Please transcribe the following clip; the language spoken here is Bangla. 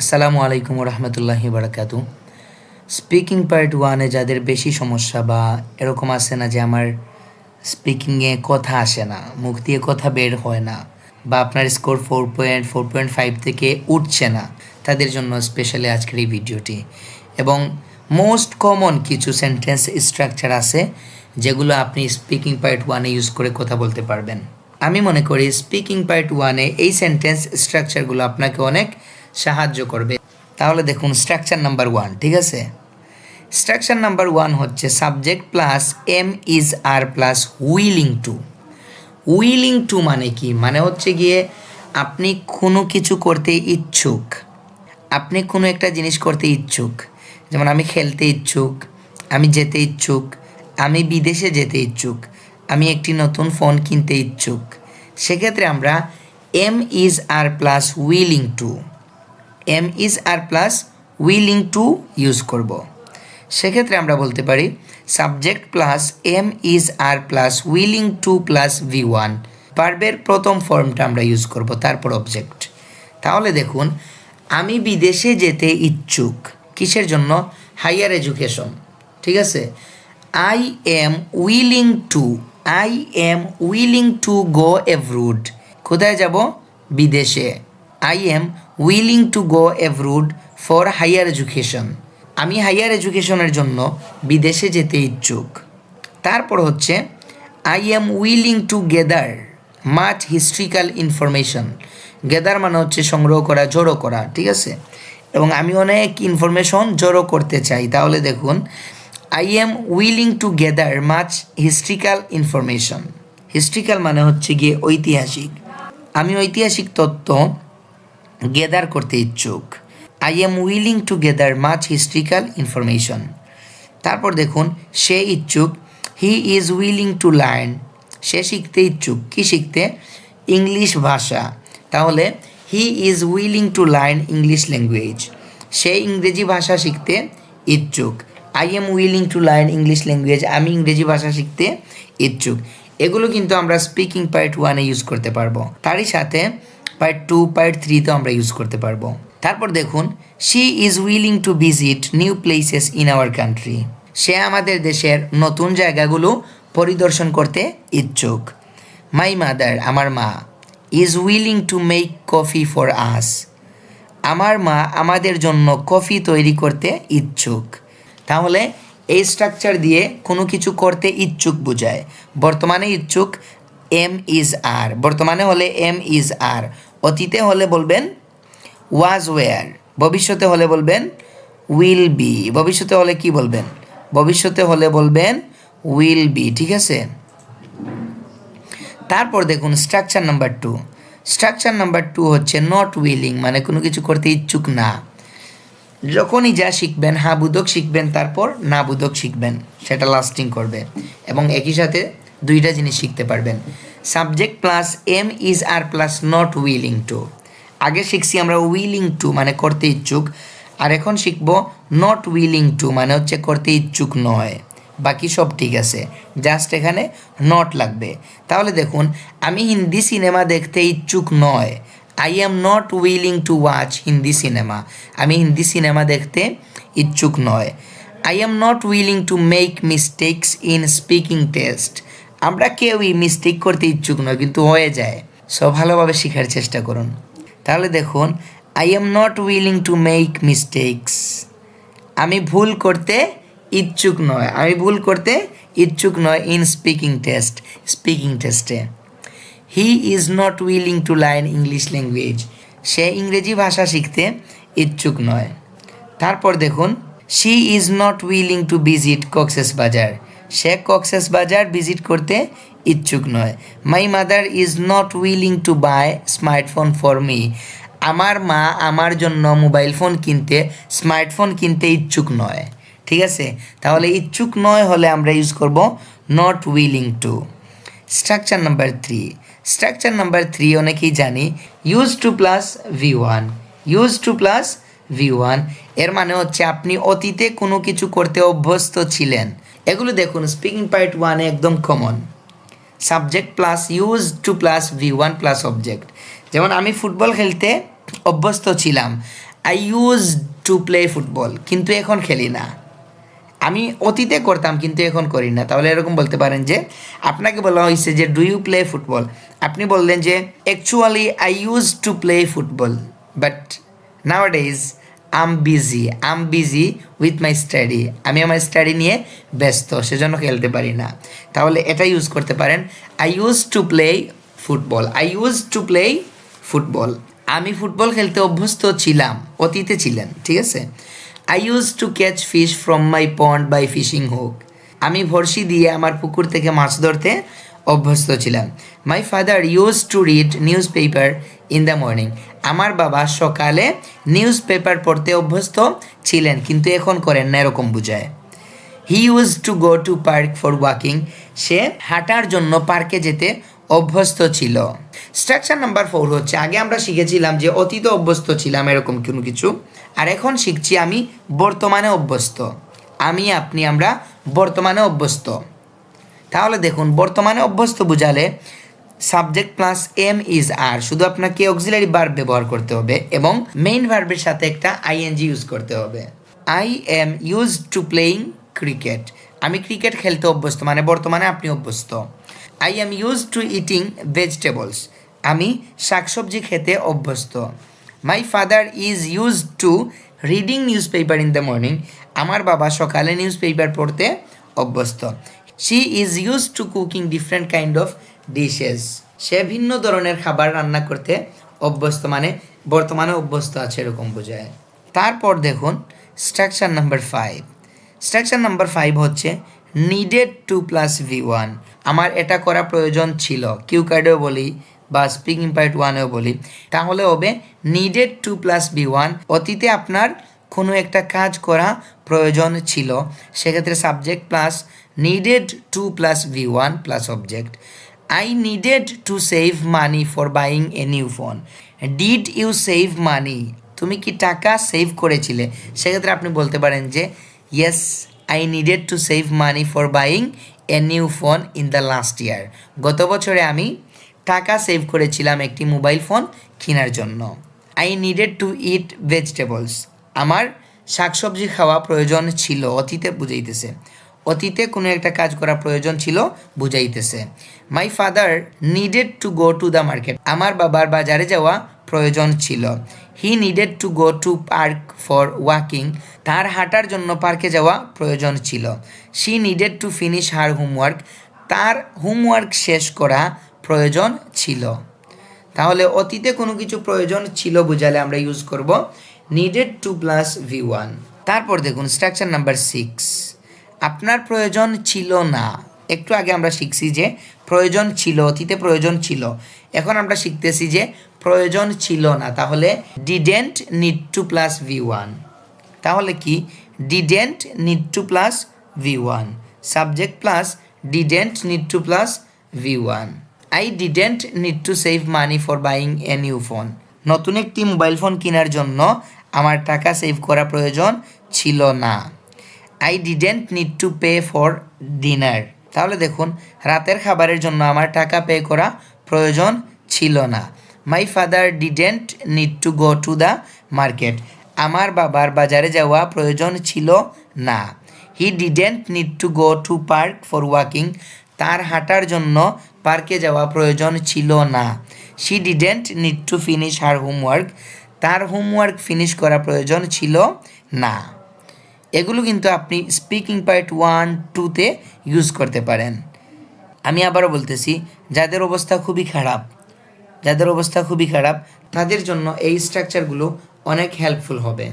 আসসালামু আলাইকুম রহমতুল্লাহি বারাকাতু। স্পিকিং পার্ট ওয়ানে যাদের বেশি সমস্যা বা এরকম আছে না যে আমার স্পিকিংয়ে কথা আসে না, মুখ দিয়ে কথা বের হয় না, বা আপনার স্কোর 4.5 থেকে উঠছে না, তাদের জন্য স্পেশালি আজকের এই ভিডিওটি। এবং মোস্ট কমন কিছু সেন্টেন্স স্ট্রাকচার আছে যেগুলো আপনি স্পিকিং পার্ট ওয়ানে ইউজ করে কথা বলতে পারবেন। আমি মনে করি স্পিকিং পার্ট ওয়ানে এই সেন্টেন্স স্ট্রাকচারগুলো আপনাকে অনেক সাহায্য করবে। তাহলে দেখুন স্ট্রাকচার নাম্বার 1, ঠিক আছে? স্ট্রাকচার নাম্বার 1 হচ্ছে subject plus am is are plus willing to. Willing to মানে কি? মানে হচ্ছে গিয়ে আপনি কোনো কিছু করতে ইচ্ছুক, আপনি কোনো একটা জিনিস করতে ইচ্ছুক। যেমন আমি খেলতে ইচ্ছুক, আমি যেতে ইচ্ছুক, আমি বিদেশে যেতে ইচ্ছুক, আমি একটি নতুন ফোন কিনতে ইচ্ছুক। সেক্ষেত্রে আমরা am is are plus willing to, am is are plus willing to use করব। সেক্ষেত্রে আমরা বলতে পারি subject plus am is are plus willing to plus V1। ভার্বের প্রথম ফর্মটা আমরা ইউজ করব, তারপর অবজেক্ট। তাহলে দেখুন আমি বিদেশে যেতে ইচ্ছুক, কিসের জন্য? হাইয়ার এডুকেশন, ঠিক আছে? I am willing two, I am willing to go অ্যাব্রুড। কোথায় যাব? বিদেশে। I am willing to go অ্যাব্রুড for hire education. আমি হাইয়ার এডুকেশনের জন্য বিদেশে যেতে ইচ্ছুক। তারপর হচ্ছে I am willing to gather much historical information. Gather মানে হচ্ছে সংগ্রহ করা, জড়ো করা, ঠিক আছে? এবং আমি অনেক ইনফরমেশন জড়ো করতে চাই। তাহলে দেখুন I am willing to gather much historical information. Historical মানে হচ্ছে গিয়ে ঐতিহাসিক। আমি ঐতিহাসিক তথ্য গেদার করতে ইচ্ছুক। I am willing to gather much historical information. তারপর দেখুন সে ইচ্ছুক, he is willing to learn. সে শিখতে ইচ্ছুক, কি শিখতে? ইংলিশ ভাষা। তাহলে he is willing to learn English language. সে ইংরেজি ভাষা শিখতে ইচ্ছুক। I am willing to learn English language. আমি ইংরেজি ভাষা শিখতে ইচ্ছুক। এগুলো কিন্তু আমরা স্পিকিং পার্ট ওয়ানে ইউজ করতে পারবো, তারই সাথে পার্ট 2, পার্ট 3তেও আমরা ইউজ করতে পারবো। তারপর দেখুন she is willing to visit new places in our country. সে আমাদের দেশের নতুন জায়গাগুলো পরিদর্শন করতে ইচ্ছুক। মাই মাদার, আমার মা, is willing to make coffee for us. আমার মা আমাদের জন্য কফি তৈরি করতে ইচ্ছুক। তাহলে এই স্ট্রাকচার দিয়ে কোনো কিছু করতে ইচ্ছুক বোঝায়। বর্তমানে ইচ্ছুক এম ইজ আর, বর্তমানে হলে এম ইজ আর, অতীতে হলে বলবেন ওয়াজ ওয়ার, ভবিষ্যতে হলে বলবেন উইল বি। ভবিষ্যতে হলে কি বলবেন? ভবিষ্যতে হলে বলবেন উইল বি, ঠিক আছে? তারপর দেখুন স্ট্রাকচার নাম্বার 2। স্ট্রাকচার নাম্বার 2 হচ্ছে নট উইলিং, মানে কোনো কিছু করতে ইচ্ছুক না। যখনই যা শিখবেন, হা বুদক শিখবেন, তারপর না বুদক শিখবেন, সেটা লাস্টিং করবে এবং একই সাথে দুইটা জিনিস শিখতে পারবেন। Subject plus am is are plus not willing to. আগে শিখছি আমরা উইলিং টু মানে করতে ইচ্ছুক, আর এখন শিখব নট উইলিং টু মানে হচ্ছে করতে ইচ্ছুক নয়। বাকি সব ঠিক আছে, জাস্ট এখানে নট লাগবে। তাহলে দেখুন আমি হিন্দি সিনেমা দেখতে ইচ্ছুক নয়। I am not willing to watch Hindi cinema. আমি হিন্দি সিনেমা দেখতে ইচ্ছুক নয়। I am not willing to make mistakes in speaking test. আমরা কেউই মিস্টেক করতে ইচ্ছুক নয়, কিন্তু হয়ে যায়। সো ভালোভাবে শেখার চেষ্টা করুন। তাহলে দেখুন I am not willing to make mistakes. আমি ভুল করতে ইচ্ছুক নয়, আমি ভুল করতে ইচ্ছুক নয় ইন স্পিকিং টেস্ট, স্পিকিং টেস্টে। He is not willing to learn English language. সে ইংরেজি ভাষা শিখতে ইচ্ছুক নয়। তারপর দেখুন she is not willing to visit Cox's Bazar. সে কক্সেস বাজার ভিজিট করতে ইচ্ছুক নয়। My mother is not willing to buy smartphone for me. আমার মা আমার জন্য মোবাইল ফোন কিনতে, স্মার্টফোন কিনতে ইচ্ছুক নয়, ঠিক আছে? তাহলে ইচ্ছুক নয় হলে আমরা ইউজ করব not willing two. Structure number 3। Structure number 3 অনেকেই জানি use to plus V1। Use to plus V1 এর মানে হচ্ছে আপনি অতীতে কোনো কিছু করতে অভ্যস্ত ছিলেন। এগুলো দেখুন স্পিকিং পার্ট 1-এ একদম common. Subject plus use to plus V1 plus object. যেমন আমি ফুটবল খেলতে অভ্যস্ত ছিলাম। I use to play football, কিন্তু এখন খেলি না। আমি অতীতে করতাম কিন্তু এখন করি না। তাহলে এরকম বলতে পারেন যে আপনাকে বলা হয়েছে যে ডু ইউ প্লে ফুটবল, আপনি বললেন যে actually I use to play football but now days am busy with my study, আমি আমার স্টাডি নিয়ে ব্যস্ত, সেজন্য খেলতে পারি না। তাহলে এটা ইউজ করতে পারেন, I use to play football, I use to play football. আমি ফুটবল খেলতে অভ্যস্ত ছিলাম, অতীতে ছিলেন, ঠিক আছে। I use to catch fish from my pond by fishing hook, আমি বড়শি দিয়ে আমার পুকুর থেকে মাছ ধরতে অভ্যস্ত ছিলাম। My father use to read news paper in the morning, আমার বাবা সকালে নিউজ পেপার পড়তে অভ্যস্ত ছিলেন কিন্তু এখন করেন না, এরকম বোঝায়। He use to go to park for walking, সে হাঁটার জন্য পার্কে যেতে অভ্যস্ত ছিল। স্ট্রাকচার নাম্বার 4 হচ্ছে, আগে আমরা শিখেছিলাম যে অতীতে অভ্যস্ত ছিলাম এরকম কোনো কিছু, আর এখন শিখছি আমি বর্তমানে অভ্যস্ত। আমি, আপনি, আমরা বর্তমানে অভ্যস্ত। তাহলে দেখুন, বর্তমানে অভ্যস্ত বোঝালে সাবজেক্ট প্লাস এম ইজ আর, শুধু আপনাকে অক্সিলারি ভার্ব ব্যবহার করতে হবে এবং মেইন ভার্বের সাথে একটা আইএনজি ইউজ করতে হবে। I am use to playing cricket, আমি ক্রিকেট খেলতে অভ্যস্ত, মানে বর্তমানে আপনি অভ্যস্ত। I am use to eating vegetables, আমি শাকসবজি খেতে অভ্যস্ত। My father is use to reading newspaper in the morning, আমার বাবা সকালে নিউজ পেপার পড়তে অভ্যস্ত। She is use to cooking different kind of dishes, সে ভিন্ন ধরনের খাবার রান্না করতে অভ্যস্ত, মানে বর্তমানে অভ্যস্ত আছে এরকম বোঝায়। তারপর দেখুন স্ট্রাকচার নাম্বার 5। স্ট্রাকচার নাম্বার 5 হচ্ছে নিডেড টু প্লাস V1, আমার এটা করা প্রয়োজন ছিল, কিউ কার্ডেও বলি বা স্পিকিং পার্ট 1এও বলি, তাহলে হবে নিডেড টু প্লাস V1। অতীতে আপনার কোনো একটা কাজ করা প্রয়োজন ছিল, সেক্ষেত্রে subject plus needed to plus V1 plus object. I needed to save money for buying a new phone, did you save money, তুমি কি টাকা সেভ করেছিলে, সেক্ষেত্রে আপনি বলতে পারেন যে yes I needed to save money for buying a new phone in the last year, গত বছরে আমি টাকা সেভ করেছিলাম একটি মোবাইল ফোন কেনার জন্য। I needed two it vegetables, আমার শাকসবজি খাওয়া প্রয়োজন ছিল, অতীতে বুঝাইতেছে, অতীতে কোনো একটা কাজ করা প্রয়োজন ছিল বুঝাইতেছে। My father needed to go to the market, আমার বাবার বাজারে যাওয়া প্রয়োজন ছিল। He needed to go to park for walking, তার হাঁটার জন্য পার্কে যাওয়া প্রয়োজন ছিল। She needed to finish her homework, তার হোমওয়ার্ক শেষ করা প্রয়োজন ছিল। তাহলে অতীতে কোনো কিছু প্রয়োজন ছিল বোঝালে আমরা ইউজ করব নিডেড টু প্লাস V1। তারপর দেখুন স্ট্রাকচার নাম্বার 6, আপনার প্রয়োজন ছিল না। একটু আগে আমরা শিখছি যে প্রয়োজন ছিল, অতীতে প্রয়োজন ছিল, এখন আমরা শিখতেছি যে প্রয়োজন ছিল না, তাহলে didn't need to plus V1। তাহলে কি didn't need to plus V1, subject plus didn't need to plus V1। I didn't need to save money for buying a new phone, নতুন একটি মোবাইল ফোন কেনার জন্য আমার টাকা সেভ করা প্রয়োজন ছিল না। I didn't need to pay for dinner, তাহলে দেখুন রাতের খাবারের জন্য আমার টাকা পে করা প্রয়োজন ছিল না। My father didn't need to go to the market, আমার বাবার বাজারে যাওয়া প্রয়োজন ছিল না। He didn't need to go to park for walking, তার হাঁটার জন্য পার্কে যাওয়া প্রয়োজন ছিল না। She didn't need to finish her homework, তার হোমওয়ার্ক ফিনিশ করা প্রয়োজন ছিল না। এগুলো কিন্তু আপনি স্পিকিং পার্ট 1, 2তে ইউজ করতে পারেন। আমি আবারও বলতেছি, যাদের অবস্থা খুবই খারাপ তাদের জন্য এই স্ট্রাকচারগুলো অনেক হেল্পফুল হবে।